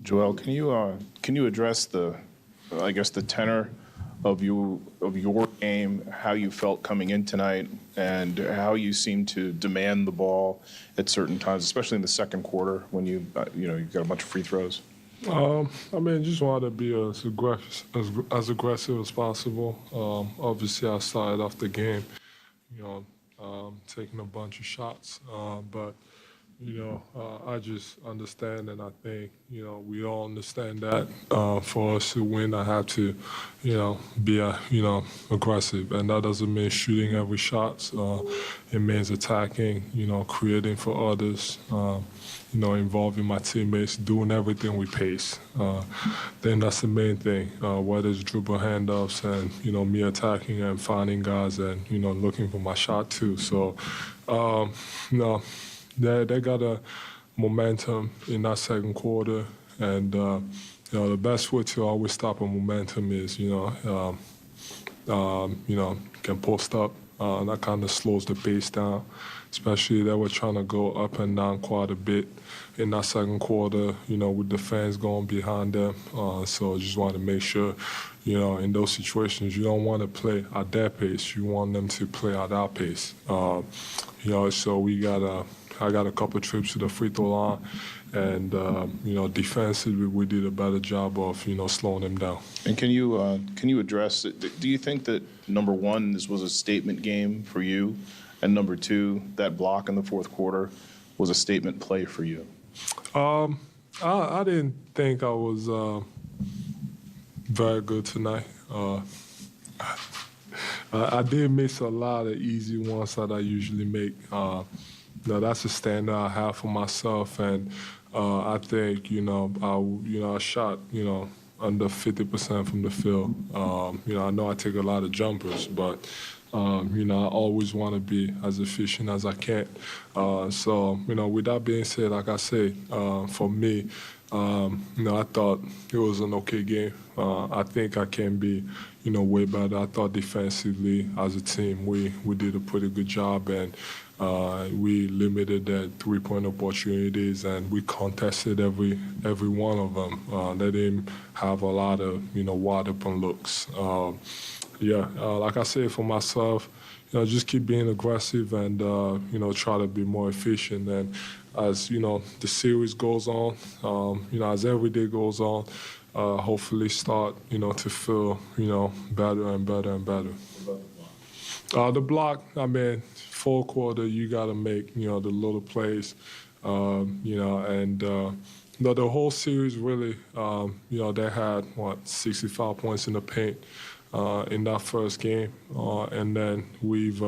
Joel, can you address the tenor of your game, how you felt coming in tonight, and how you seemed to demand the ball at certain times, especially in the second quarter when you got a bunch of free throws? Just wanted to be as aggressive as possible. Obviously, I started off the game, taking a bunch of shots, but I just understand, and I think, we all understand that for us to win, I have to, be, aggressive. And that doesn't mean shooting every shot. It means attacking, creating for others, involving my teammates, doing everything with pace. Then that's the main thing, whether it's dribble handoffs and, me attacking and finding guys and, looking for my shot too. So, They got a momentum in that second quarter, and the best way to always stop a momentum is can post up. That kind of slows the pace down, especially they were trying to go up and down quite a bit in that second quarter, with the fans going behind them. So I just want to make sure, in those situations, you don't want to play at their pace. You want them to play at our pace. So I got a couple of trips to the free throw line, and defensively we did a better job of slowing them down. And can you address it? Do you think that number one, this was a statement game for you, and number two, that block in the fourth quarter was a statement play for you? I didn't think I was very good tonight. I did miss a lot of easy ones that I usually make. That's a standard I have for myself, and I think I shot under 50% from the field. I know I take a lot of jumpers, but I always want to be as efficient as I can. So with that being said, like I say, for me, I thought it was an okay game. I think I can be way better. I thought defensively as a team we did a pretty good job, and we limited the three-point opportunities, and we contested every one of them. They didn't have a lot of wide open looks. Like I said, for myself, just keep being aggressive and try to be more efficient. And as the series goes on, as every day goes on, hopefully start to feel better and better and better. The block, full quarter, you got to make the little plays, and the whole series really, they had 65 points in the paint in that first game, and then we've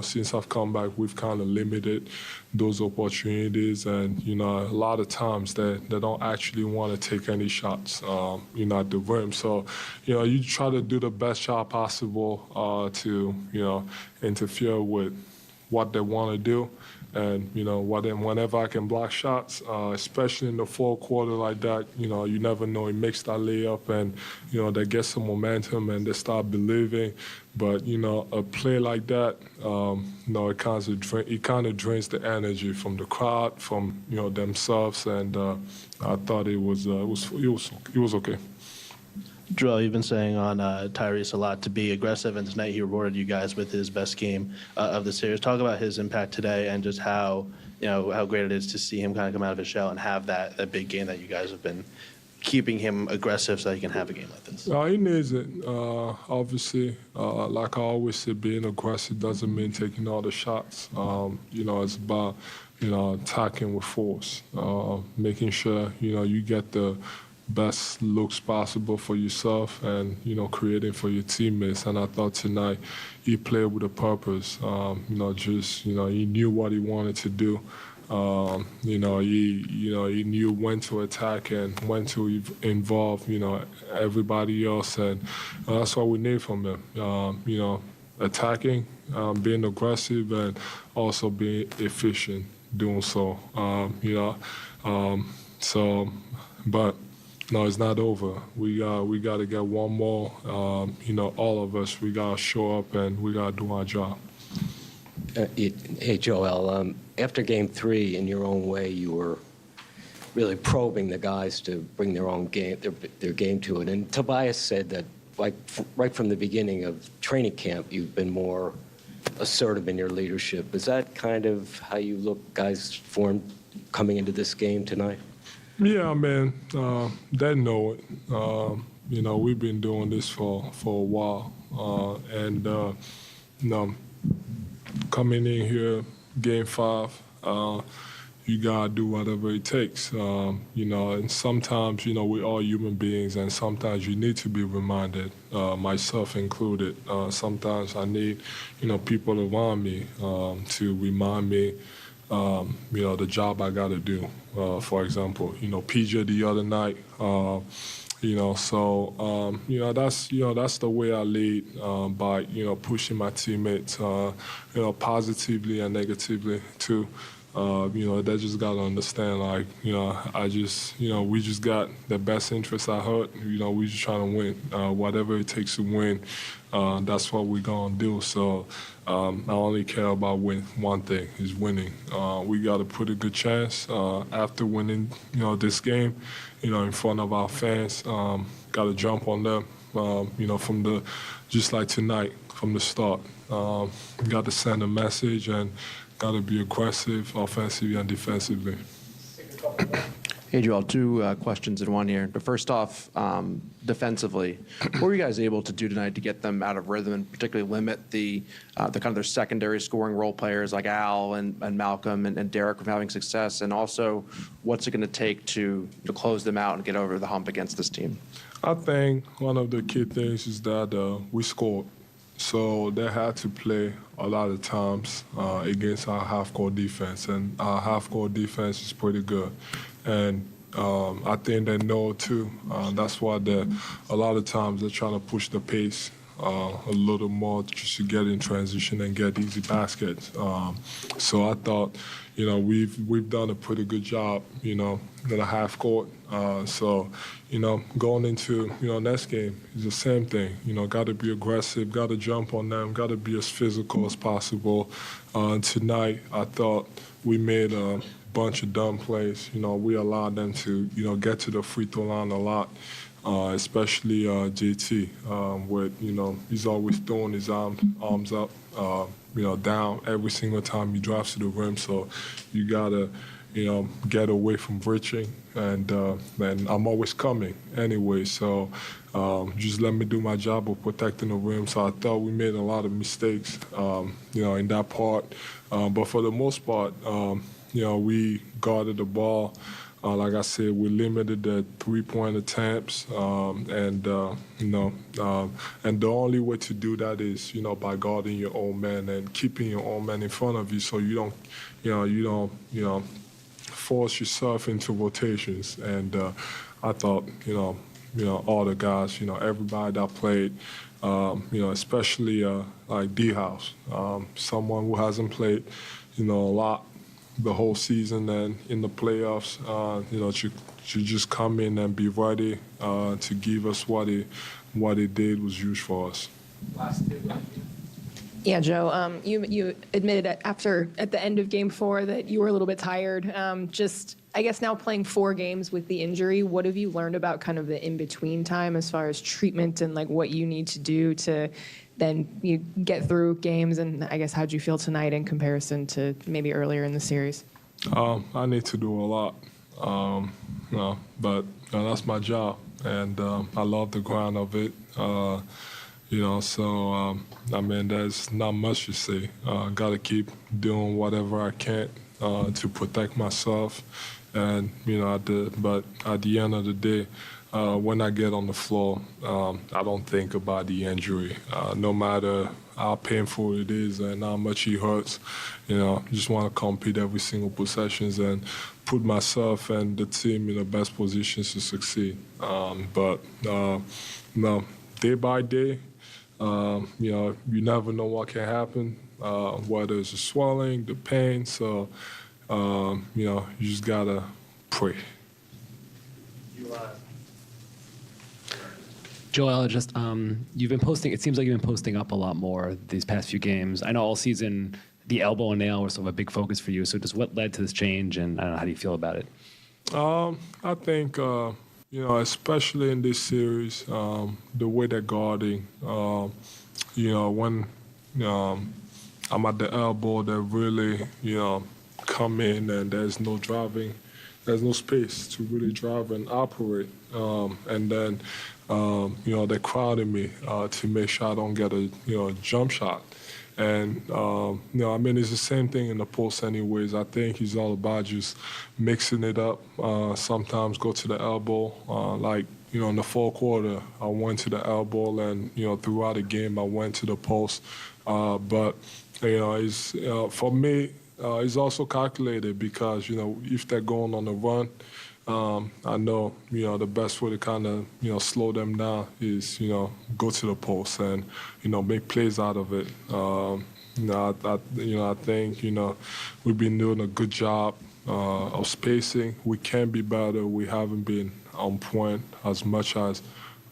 since I've come back, we've kind of limited those opportunities, and a lot of times they don't actually want to take any shots at the rim. So you try to do the best job possible to interfere with what they want to do. And, whenever I can block shots, especially in the fourth quarter like that, you never know. He makes that layup and, they get some momentum and they start believing. But, a play like that, it kind of drains the energy from the crowd, from, themselves. And I thought it was okay. Joel, you've been saying on Tyrese a lot to be aggressive, and tonight he rewarded you guys with his best game of the series. Talk about his impact today and just how great it is to see him kind of come out of his shell and have that big game that you guys have been keeping him aggressive so he can have a game like this. He needs it. Obviously, like I always say, being aggressive doesn't mean taking all the shots. It's about attacking with force, making sure you get the best looks possible for yourself and, creating for your teammates. And I thought tonight he played with a purpose. He knew what he wanted to do. He knew when to attack and when to involve, everybody else. And that's what we need from him. Attacking, being aggressive, and also being efficient doing so. But no, it's not over. We got to get one more. All of us, we got to show up and we got to do our job. Hey, Joel, after Game 3, in your own way, you were really probing the guys to bring their own game, their game to it. And Tobias said that, like, right from the beginning of training camp, you've been more assertive in your leadership. Is that kind of how you look, guys, formed coming into this game tonight? Yeah, man, they know it. We've been doing this for a while, and coming in here, Game 5, you gotta do whatever it takes. And sometimes, we're all human beings, and sometimes you need to be reminded, myself included. Sometimes I need, people around me to remind me, the job I gotta do. For example, PJ the other night. That's the way I lead, by pushing my teammates, positively and negatively too. They just gotta understand, like, we just got the best interest at heart. We just trying to win. Whatever it takes to win, that's what we're gonna do. So I only care about one thing, is winning. We got a pretty good chance after winning, this game, in front of our fans. Got to jump on them, just like tonight, from the start. Got to send a message and got to be aggressive offensively and defensively. Hey, Joel, two questions in one here. But first off, defensively, what were you guys able to do tonight to get them out of rhythm and particularly limit the kind of their secondary scoring role players like Al and Malcolm and Derek from having success? And also, what's it going to take to close them out and get over the hump against this team? I think one of the key things is that we scored. So they had to play a lot of times against our half-court defense, and our half-court defense is pretty good. And I think they know too. That's why a lot of times they're trying to push the pace a little more just to get in transition and get easy baskets. So I thought, we've done a pretty good job, in the half court. So, going into, next game is the same thing. Got to be aggressive, got to jump on them, got to be as physical as possible. Tonight, I thought we made a bunch of dumb plays. We allowed them to, get to the free throw line a lot. Especially JT, he's always throwing his arms up, down every single time he drives to the rim. So you gotta, get away from reaching, and I'm always coming anyway. So just let me do my job of protecting the rim. So I thought we made a lot of mistakes, in that part. But for the most part, we guarded the ball. Like I said, we limited the three-point attempts, and the only way to do that is, by guarding your own man and keeping your own man in front of you, so you don't, force yourself into rotations. And I thought, all the guys, everybody that played, especially like D-House, someone who hasn't played, a lot the whole season and in the playoffs, to just come in and be ready to give us what he did was huge for us. Yeah, Joe, you admitted at the end of Game 4 that you were a little bit tired. I guess now playing 4 games with the injury, what have you learned about kind of the in-between time as far as treatment and like what you need to do to then you get through games? And I guess how'd you feel tonight in comparison to maybe earlier in the series? I need to do a lot, but that's my job, and I love the grind of it. There's not much to say. Got to keep doing whatever I can to protect myself, and but at the end of the day, when I get on the floor, I don't think about the injury, no matter how painful it is and how much it hurts. Just want to compete every single possessions and put myself and the team in the best positions to succeed. Day by day, you never know what can happen, whether it's the swelling, the pain. So, you just gotta pray. Joel, you've been posting, it seems like you've been posting up a lot more these past few games. I know all season the elbow and nail were sort of a big focus for you. So just what led to this change, and I don't know, how do you feel about it? I think, especially in this series, the way they're guarding, when I'm at the elbow, they really, come in and there's no driving, there's no space to really drive and operate. And then, they're crowding me to make sure I don't get a, jump shot. And, it's the same thing in the post anyways. I think he's all about just mixing it up. Sometimes go to the elbow. In the fourth quarter, I went to the elbow, and, throughout the game, I went to the post. But, for me, it's also calculated because, if they're going on a run, I know, the best way to kind of, slow them down is, go to the post and, make plays out of it. I think, we've been doing a good job of spacing. We can be better. We haven't been on point as much as,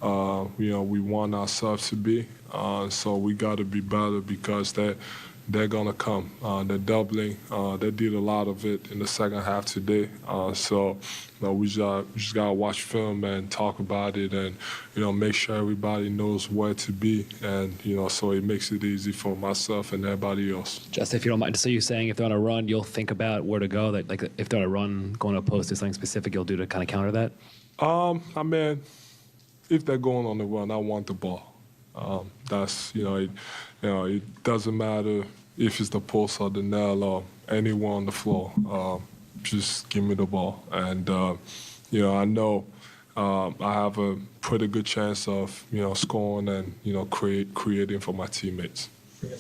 we want ourselves to be. So we got to be better because they're going to come. They're doubling. They did a lot of it in the second half today. We just got to watch film and talk about it and, make sure everybody knows where to be. And, so it makes it easy for myself and everybody else. Just if you don't mind, so you're saying if they're on a run, you'll think about where to go? That, like, if they're on a run, going to a post, is something specific you'll do to kind of counter that? If they're going on the run, I want the ball. It doesn't matter if it's the post or the nail or anywhere on the floor. Just give me the ball. And, I know I have a pretty good chance of, scoring and, creating for my teammates. You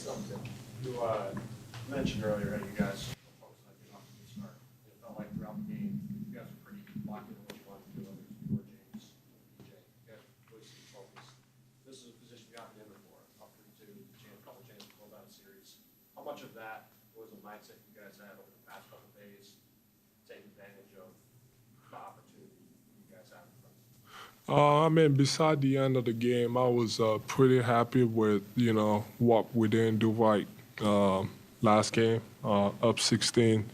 mentioned earlier how you guys focused on getting off to a good start. It felt like throughout the game, you guys were pretty locked into what you wanted to do, whether it's you or James, DJ. You guys really seemed focused. This is a position you got in for, up to a couple chances to close out a series. How much of that was a mindset you guys had over the past couple of days, taking advantage of the opportunity you guys have in front of you? Beside the end of the game, I was pretty happy with, what we didn't do right last game, up 16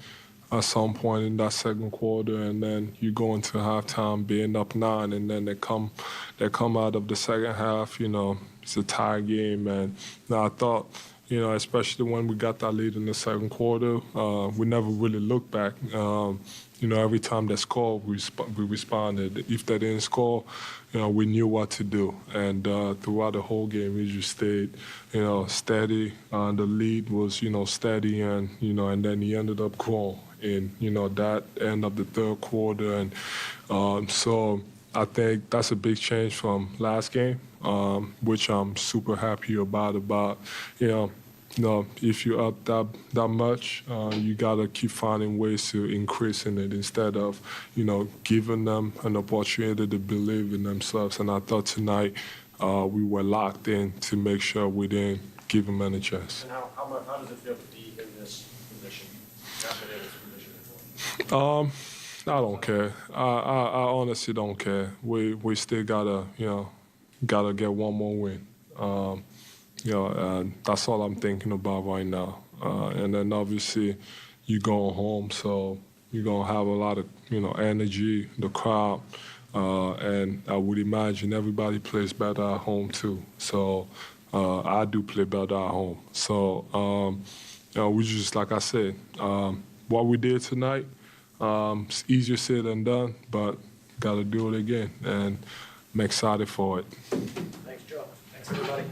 at some point in that second quarter, and then you go into halftime being up 9, and then they come out of the second half, it's a tie game, and I thought, especially when we got that lead in the second quarter, we never really looked back. Every time they scored, we responded. If they didn't score, we knew what to do. And throughout the whole game, we just stayed, steady. The lead was, steady, and and then he ended up growing in, that end of the third quarter. And so I think that's a big change from last game, which I'm super happy about, if you're up that much, you got to keep finding ways to increase in it instead of, giving them an opportunity to believe in themselves. And I thought tonight we were locked in to make sure we didn't give them any chance. And how does it feel to be in this position? Not been in this position before. I don't care. I honestly don't care. We still gotta get one more win. That's all I'm thinking about right now. And then obviously you going home, so you're gonna have a lot of energy, the crowd, and I would imagine everybody plays better at home too. So I do play better at home. So we just, like I said, what we did tonight, it's easier said than done, but got to do it again, and I'm excited for it. Thanks, Joe. Thanks, everybody.